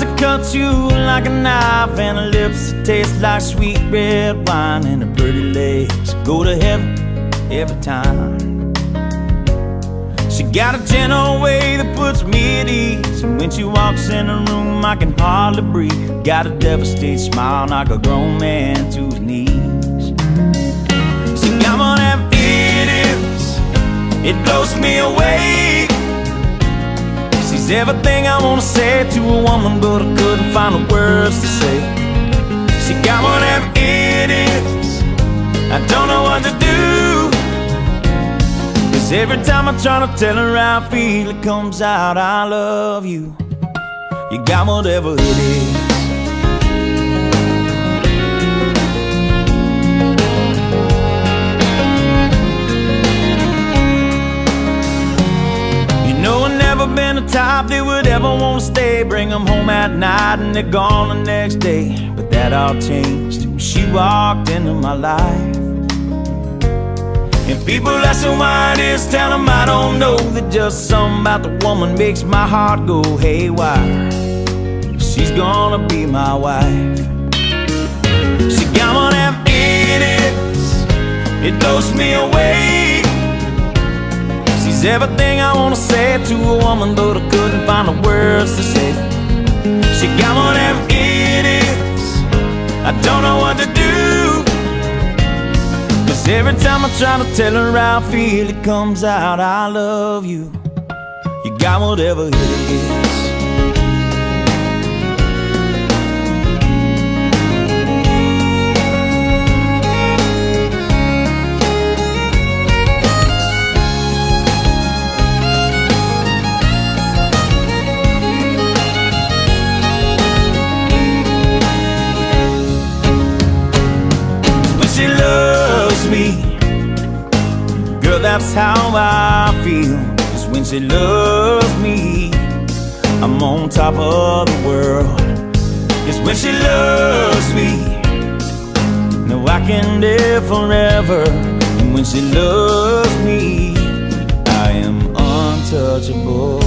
that cuts you like a knife, and her lips that taste like sweet red wine, and her pretty legs go to heaven every time. She got a gentle way that puts me at ease, and when she walks in the room I can hardly breathe. Got a devastated smile, knock a grown man to his knees. See, I'm gonna have idiots, it blows me away. She's everything I wanna say to a woman, but I couldn't find the words to say. She got one of them idiots, I don't know what to do. Cause every time I try to tell her how I feel, it comes out, I love you. You got whatever it is. Never been the type that would ever want to stay. Bring them home at night and they're gone the next day. But that all changed when she walked into my life. And people asking why it is, tell them I don't know. That just something about the woman makes my heart go haywire. She's gonna be my wife. She got one of them idiots, it blows me away. She's everything I wanna say to a woman, but I couldn't find the words to say. She got one of them idiots, I don't know what to do. Cause every time I try to tell her how I feel, it comes out, I love you. You got whatever it is. She loves me, girl, that's how I feel. Cause when she loves me, I'm on top of the world. Cause when she loves me, no, I can live forever. And when she loves me, I am untouchable.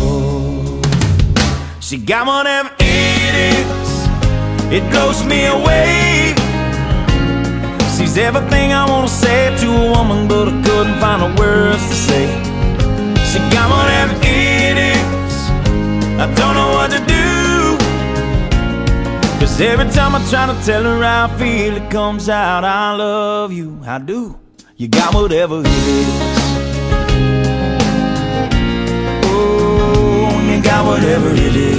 She got one of them idiots, it blows me away. She's everything I wanna say to a woman, but I couldn't find the words to say. She got one of them idiots, I don't know what to do. Cause every time I try to tell her how I feel, it comes out, I love you, I do. You got whatever it is. Oh, you got whatever it is.